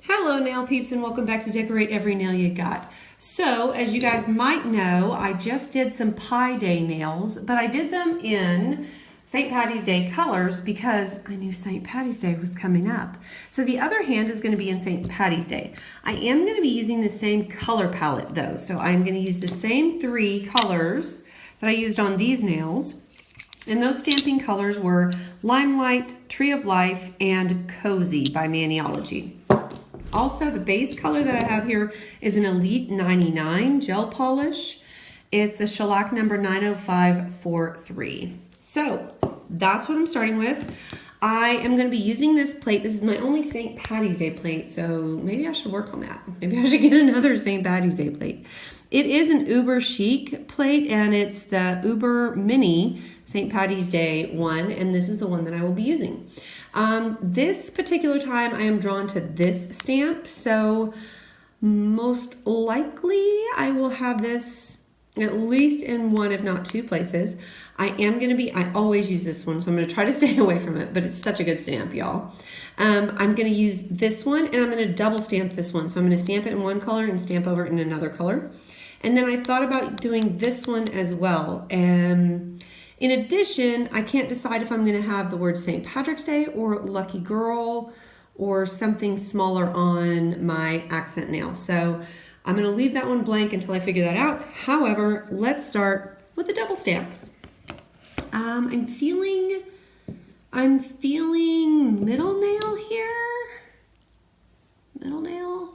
Hello nail peeps and welcome back to Decorate Every Nail You Got. So as you guys might know, I just did some Pi Day nails, but I did them in St. Patty's Day colors because I knew St. Patty's Day was coming up. So the other hand is going to be in St. Patty's Day. I am going to be using the same color palette though. So I'm going to use the same three colors that I used on these nails. And those stamping colors were Limelight, Tree of Life, and Cozy by Maniology. Also, the base color that I have here is an Elite 99 gel polish. It's a shellac number 90543. So that's what I'm starting with. I am going to be using this plate. This is my only St. Patty's Day plate, so maybe I should work on that. Maybe I should get another St. Patty's Day plate. It is an Uber Chic plate, and it's the Uber Mini St. Patty's Day one, and this is the one that I will be using. This particular time I am drawn to this stamp, so most likely I will have this at least in one if not two places. I always use this one, so I'm going to try to stay away from it, but it's such a good stamp, y'all. I'm going to use this one, and I'm going to double stamp this one. So I'm going to stamp it in one color and stamp over it in another color. And then I thought about doing this one as well. In addition, I can't decide if I'm going to have the word St. Patrick's Day or Lucky Girl or something smaller on my accent nail. So I'm going to leave that one blank until I figure that out. However, let's start with the double stamp. I'm feeling middle nail here. Middle nail?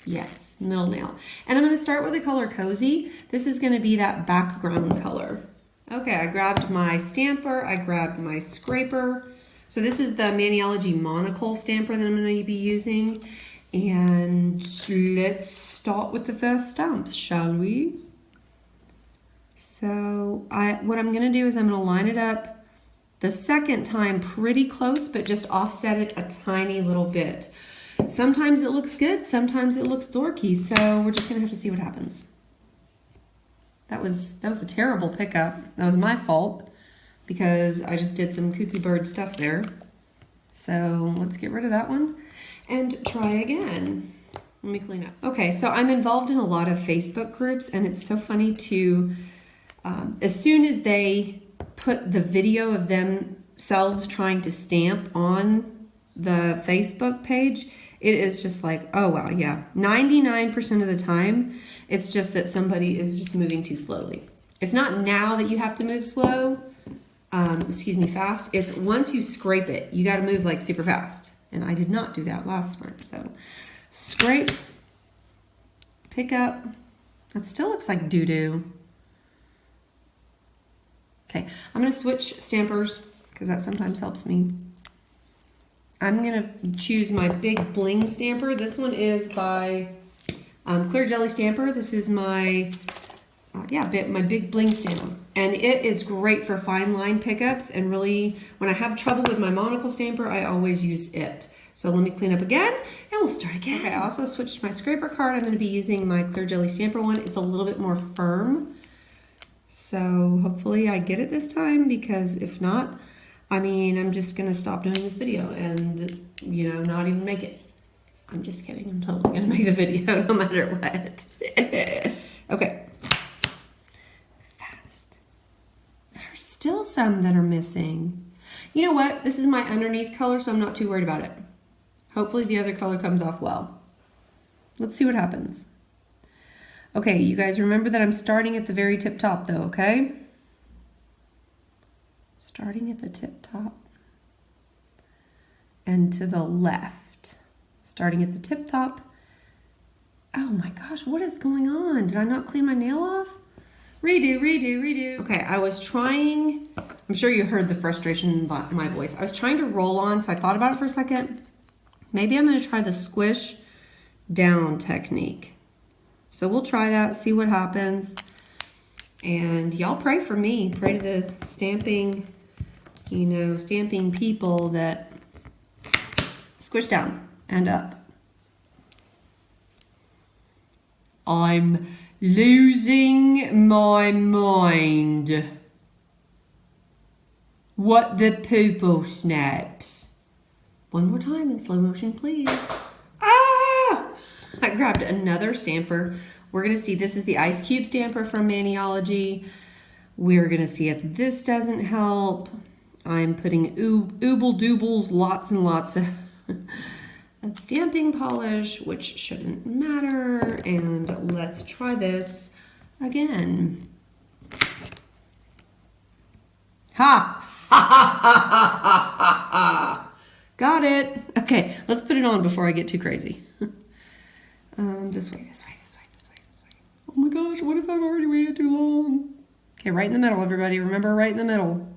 Yes, middle nail. And I'm going to start with the color Cozy. This is going to be that background color. Okay, I grabbed my stamper, I grabbed my scraper. So this is the Maniology Monocle stamper that I'm going to be using. And let's start with the first stamp, shall we? So what I'm going to do is I'm going to line it up the second time pretty close, but just offset it a tiny little bit. Sometimes it looks good, sometimes it looks dorky, so we're just going to have to see what happens. That was a terrible pickup. That was my fault because I just did some kooky bird stuff there. So let's get rid of that one and try again. Let me clean up. Okay, so I'm involved in a lot of Facebook groups, and it's so funny to, as soon as they put the video of themselves trying to stamp on the Facebook page, it is just like, oh wow, yeah. 99% of the time, it's just that somebody is just moving too slowly. It's not now that you have to move fast. It's once you scrape it, you gotta move like super fast. And I did not do that last time. So scrape, pick up. That still looks like doo-doo. Okay, I'm gonna switch stampers because that sometimes helps me. I'm gonna choose my big bling stamper. This one is by Clear Jelly Stamper. This is my, my big bling stamper. And it is great for fine line pickups, and really, when I have trouble with my monocle stamper, I always use it. So let me clean up again, and we'll start again. Okay, I also switched my scraper card. I'm gonna be using my Clear Jelly Stamper one. It's a little bit more firm. So hopefully I get it this time, because if not, I'm just gonna stop doing this video and, not even make it. I'm just kidding. I'm totally gonna make the video no matter what. Okay. Fast. There's still some that are missing. You know what? This is my underneath color, so I'm not too worried about it. Hopefully the other color comes off well. Let's see what happens. Okay, you guys remember that I'm starting at the very tip top though, okay? Starting at the tip top and to the left. Starting at the tip top. Oh my gosh, what is going on? Did I not clean my nail off? Redo, redo, redo. Okay, I was trying, I'm sure you heard the frustration in my voice. I was trying to roll on, so I thought about it for a second. Maybe I'm gonna try the squish down technique. So we'll try that, see what happens. And y'all pray for me. Pray to the stamping, stamping people that squish down and up. I'm losing my mind. What the poople snaps. One more time in slow motion, please. Ah! I grabbed another stamper. We're gonna see, this is the Ice Cube stamper from Maniology. We're gonna see if this doesn't help. I'm putting ooble doobles, lots and lots of stamping polish, which shouldn't matter. And let's try this again. Ha! Ha ha ha ha ha ha! Got it. Okay, let's put it on before I get too crazy. This way, this way, this way, this way, this way. Oh my gosh, what if I've already waited too long? Okay, right in the middle, everybody. Remember, right in the middle.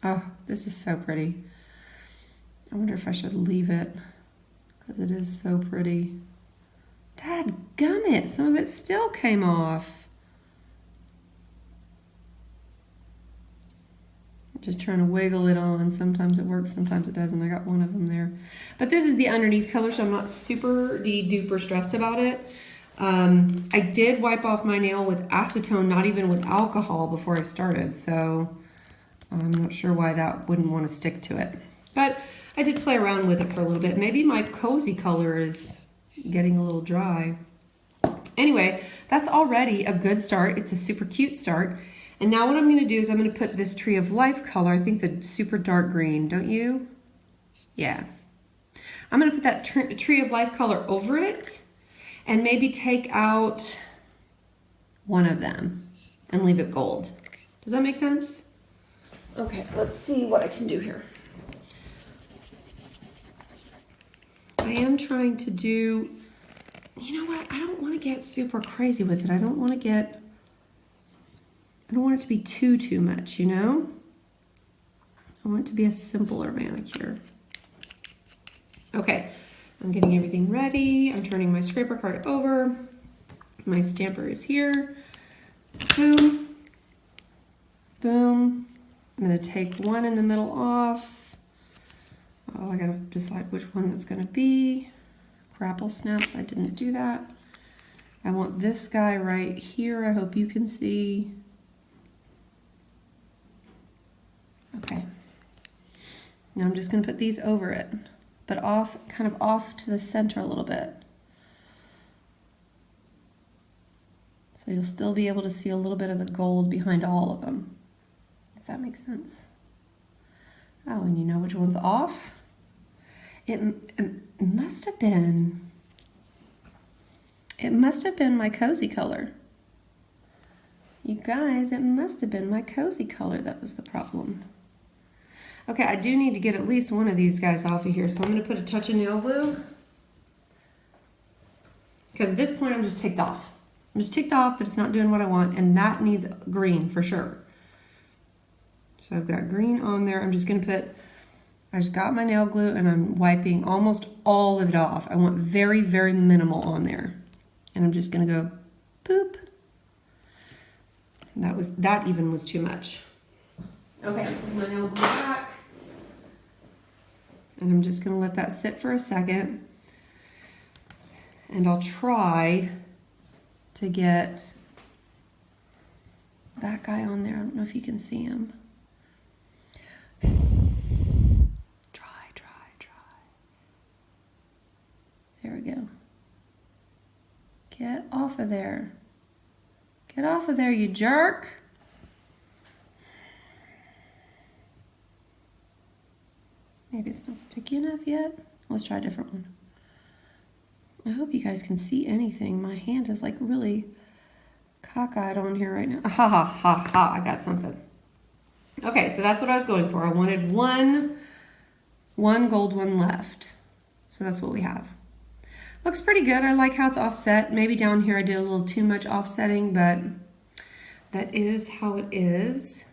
Oh, this is so pretty. I wonder if I should leave it, because it is so pretty. Dadgummit, some of it still came off. Just trying to wiggle it on. Sometimes it works, sometimes it doesn't. I got one of them there. But this is the underneath color, so I'm not super duper stressed about it. I did wipe off my nail with acetone, not even with alcohol, before I started. So I'm not sure why that wouldn't want to stick to it. But I did play around with it for a little bit. Maybe my cozy color is getting a little dry. Anyway, that's already a good start. It's a super cute start. And now what I'm going to do is I'm going to put this Tree of Life color, I think the super dark green, don't you? Yeah. I'm going to put that Tree of Life color over it and maybe take out one of them and leave it gold. Does that make sense? Okay, let's see what I can do here. I am trying to do, you know what, I don't want to get super crazy with it. I don't want it to be too much, you know? I want it to be a simpler manicure. Okay, I'm getting everything ready. I'm turning my scraper card over. My stamper is here. Boom. Boom. I'm gonna take one in the middle off. Oh, I gotta decide which one that's gonna be. Grapple snaps, I didn't do that. I want this guy right here. I hope you can see. Okay. Now I'm just gonna put these over it, but off, kind of off to the center a little bit. So you'll still be able to see a little bit of the gold behind all of them. Does that make sense? Oh, and you know which one's off? It must have been my cozy color. You guys, it must have been my cozy color that was the problem. Okay, I do need to get at least one of these guys off of here, so I'm going to put a touch of nail glue. Because at this point, I'm just ticked off. I'm just ticked off that it's not doing what I want, and that needs green for sure. So I've got green on there. I'm just going to put, I just got my nail glue, and I'm wiping almost all of it off. I want very, very minimal on there. And I'm just going to go boop. That even was too much. Okay, I'm putting my nail glue back. And I'm just gonna let that sit for a second. And I'll try to get that guy on there. I don't know if you can see him. Try. There we go. Get off of there. Get off of there, you jerk. Maybe it's not sticky enough yet. Let's try a different one. I hope you guys can see anything. My hand is like really cockeyed on here right now. Ha ha ha ha, I got something. Okay, so that's what I was going for. I wanted one gold one left. So that's what we have. Looks pretty good. I like how it's offset. Maybe down here I did a little too much offsetting, but that is how it is.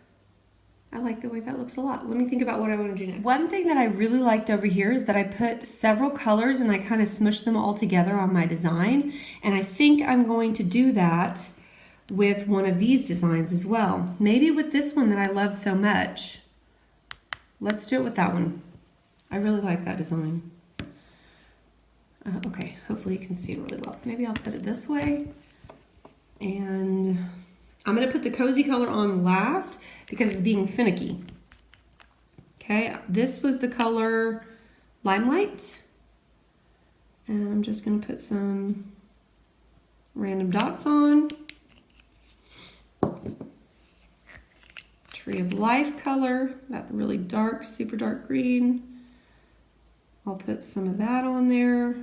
I like the way that looks a lot. Let me think about what I want to do next. One thing that I really liked over here is that I put several colors and I kind of smushed them all together on my design. And I think I'm going to do that with one of these designs as well. Maybe with this one that I love so much. Let's do it with that one. I really like that design. Okay, hopefully you can see it really well. Maybe I'll put it this way. And I'm going to put the cozy color on last because it's being finicky. Okay, this was the color Limelight. And I'm just going to put some random dots on. Tree of Life color, that really dark, super dark green. I'll put some of that on there.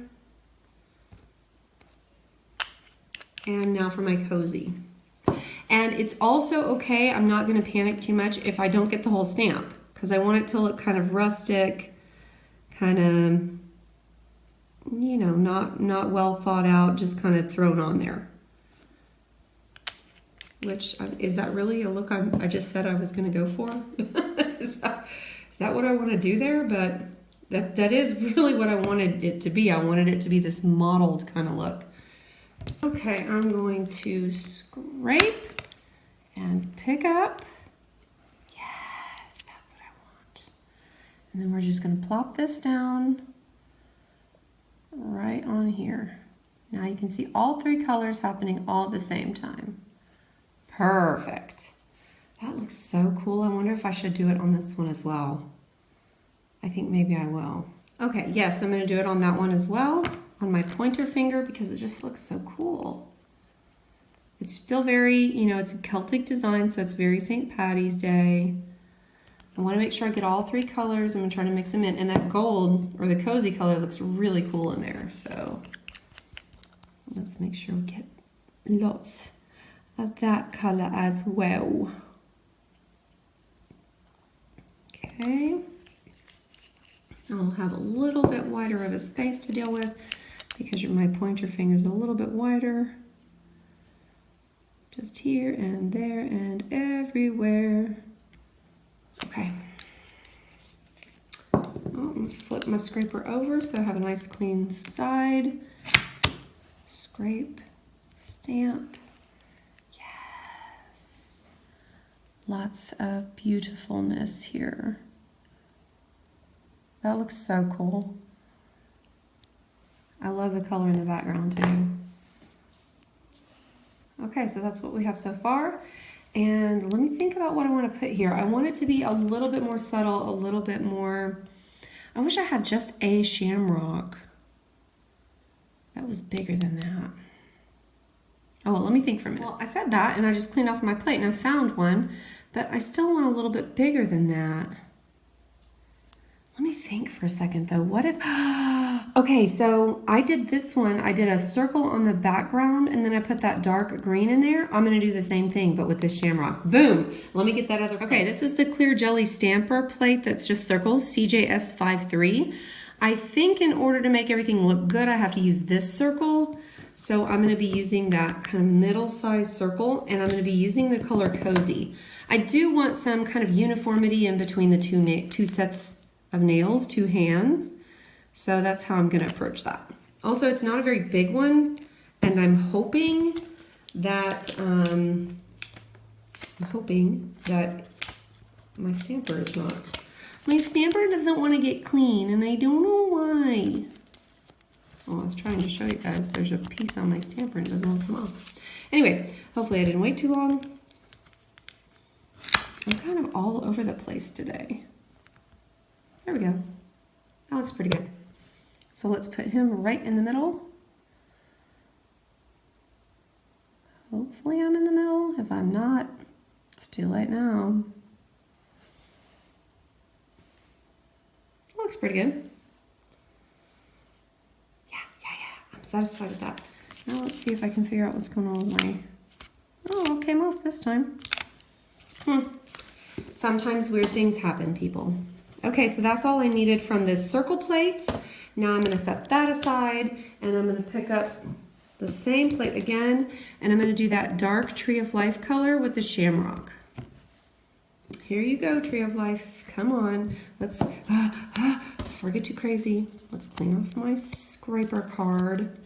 And now for my cozy. And it's also okay, I'm not going to panic too much if I don't get the whole stamp, because I want it to look kind of rustic, kind of, you know, not well thought out, just kind of thrown on there. Which, is that really a look I just said I was going to go for? is that what I want to do there? But that is really what I wanted it to be. I wanted it to be this mottled kind of look. Okay, I'm going to scrape and pick up. Yes, that's what I want. And then we're just going to plop this down right on here. Now you can see all three colors happening all at the same time. Perfect. That looks so cool. I wonder if I should do it on this one as well. I think maybe I will. Okay, yes, I'm going to do it on that one as well, on my pointer finger, because it just looks so cool. It's still very, you know, it's a Celtic design, so it's very St. Patty's Day. I want to make sure I get all three colors. I'm going to try to mix them in. And that gold, or the cozy color, looks really cool in there. So let's make sure we get lots of that color as well. Okay. I'll have a little bit wider of a space to deal with because my pointer finger is a little bit wider. Just here and there and everywhere. Okay. I'm going to flip my scraper over so I have a nice clean side. Scrape, stamp. Yes. Lots of beautifulness here. That looks so cool. I love the color in the background too. Okay, so that's what we have so far. And let me think about what I want to put here. I want it to be a little bit more subtle, a little bit more... I wish I had just a shamrock. That was bigger than that. Oh, well, let me think for a minute. Well, I said that and I just cleaned off my plate and I found one, but I still want a little bit bigger than that. Let me think for a second though. What if, okay, so I did this one. I did a circle on the background and then I put that dark green in there. I'm gonna do the same thing, but with this shamrock. Boom, let me get that other plate. Okay, this is the clear jelly stamper plate that's just circles, CJS53. I think in order to make everything look good, I have to use this circle. So I'm gonna be using that kind of middle-sized circle and I'm gonna be using the color Cozy. I do want some kind of uniformity in between the two sets of nails, two hands. So that's how I'm gonna approach that. Also, it's not a very big one, and I'm hoping that my stamper is not. My stamper doesn't want to get clean, and I don't know why. Oh, I was trying to show you guys. There's a piece on my stamper, and it doesn't want to come off. Anyway, hopefully I didn't wait too long. I'm kind of all over the place today. There we go. That looks pretty good. So let's put him right in the middle. Hopefully I'm in the middle. If I'm not, it's too late now. That looks pretty good. Yeah. I'm satisfied with that. Now let's see if I can figure out what's going on with my... Oh, it came off this time. Sometimes weird things happen, people. Okay, so that's all I needed from this circle plate. Now I'm going to set that aside and I'm going to pick up the same plate again and I'm going to do that dark Tree of Life color with the shamrock. Here you go, Tree of Life. Come on. Let's, before I get too crazy, let's clean off my scraper card.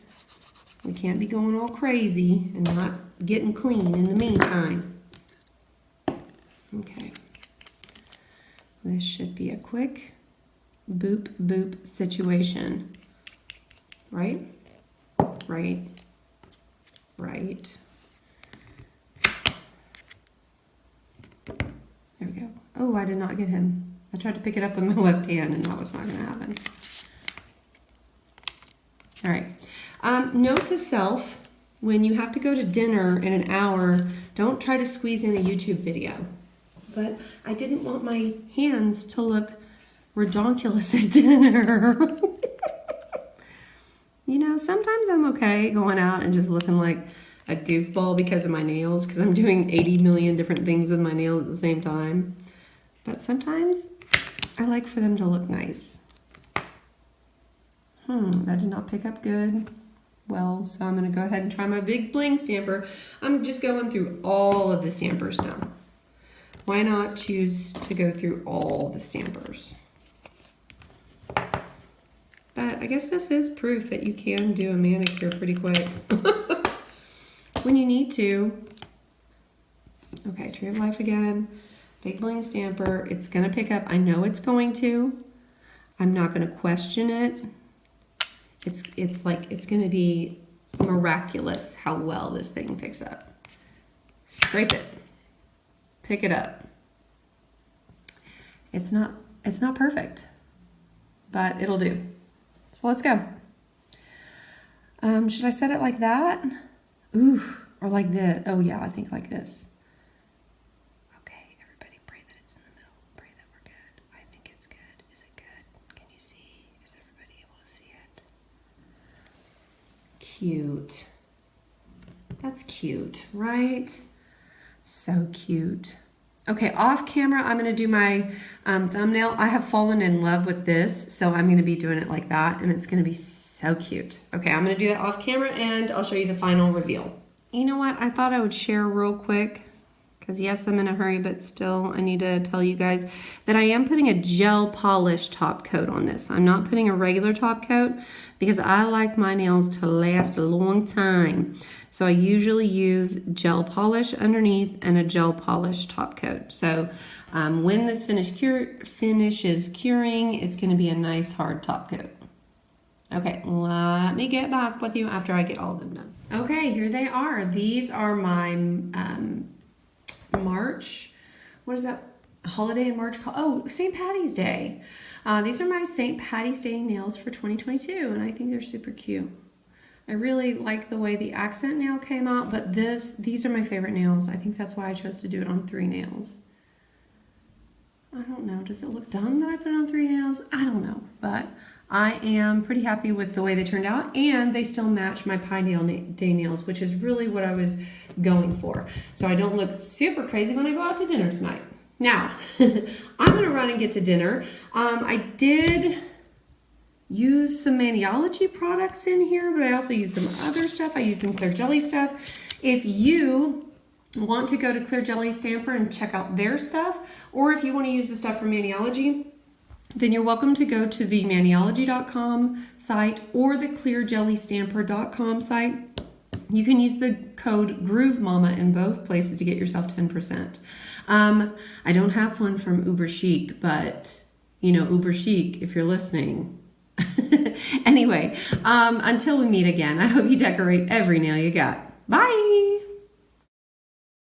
We can't be going all crazy and not getting clean in the meantime. Okay. This should be a quick boop boop situation. Right? Right. Right. There we go. Oh, I did not get him. I tried to pick it up with my left hand and that was not going to happen. All right. Note to self, when you have to go to dinner in an hour, don't try to squeeze in a YouTube video. But I didn't want my hands to look redonkulous at dinner. You know, sometimes I'm okay going out and just looking like a goofball because of my nails, because I'm doing 80 million different things with my nails at the same time. But sometimes I like for them to look nice. That did not pick up good. Well, so I'm going to go ahead and try my big bling stamper. I'm just going through all of the stampers now. Why not choose to go through all the stampers? But I guess this is proof that you can do a manicure pretty quick. When you need to. Okay, Tree of Life again. Big bling stamper. It's going to pick up. I know it's going to. I'm not going to question it. It's like it's going to be miraculous how well this thing picks up. Scrape it. Pick it up. It's not perfect, but it'll do. So let's go. Should I set it like that? Ooh, or like this. Oh yeah, I think like this. Okay, everybody pray that it's in the middle. Pray that we're good. I think it's good. Is it good? Can you see? Is everybody able to see it? Cute. That's cute, right? So cute. Okay, off camera, I'm going to do my thumbnail. I have fallen in love with this, so I'm going to be doing it like that, and it's going to be so cute. Okay, I'm going to do that off camera, and I'll show you the final reveal. You know what? I thought I would share real quick, because yes, I'm in a hurry, but still, I need to tell you guys that I am putting a gel polish top coat on this. I'm not putting a regular top coat, because I like my nails to last a long time. So I usually use gel polish underneath and a gel polish top coat. So when this finishes curing, it's going to be a nice hard top coat. Okay, let me get back with you after I get all of them done. Okay, here they are. These are my March, what is that holiday in March called? Oh, St. Patty's Day. These are my St. Patty's Day nails for 2022, and I think they're super cute. I really like the way the accent nail came out, but these are my favorite nails. I think that's why I chose to do it on 3 nails. I don't know. Does it look dumb that I put it on 3 nails? I don't know, but I am pretty happy with the way they turned out, and they still match my Pi Day nails, which is really what I was going for. So I don't look super crazy when I go out to dinner tonight. Now, I'm going to run and get to dinner. I did use some Maniology products in here, but I also used some other stuff. I used some Clear Jelly stuff. If you want to go to Clear Jelly Stamper and check out their stuff, or if you want to use the stuff from Maniology, then you're welcome to go to the Maniology.com site or the ClearJellyStamper.com site. You can use the code GrooveMama in both places to get yourself 10%. I don't have one from Uber Chic, but you know, Uber Chic, if you're listening. Anyway, until we meet again, I hope you decorate every nail you got. Bye!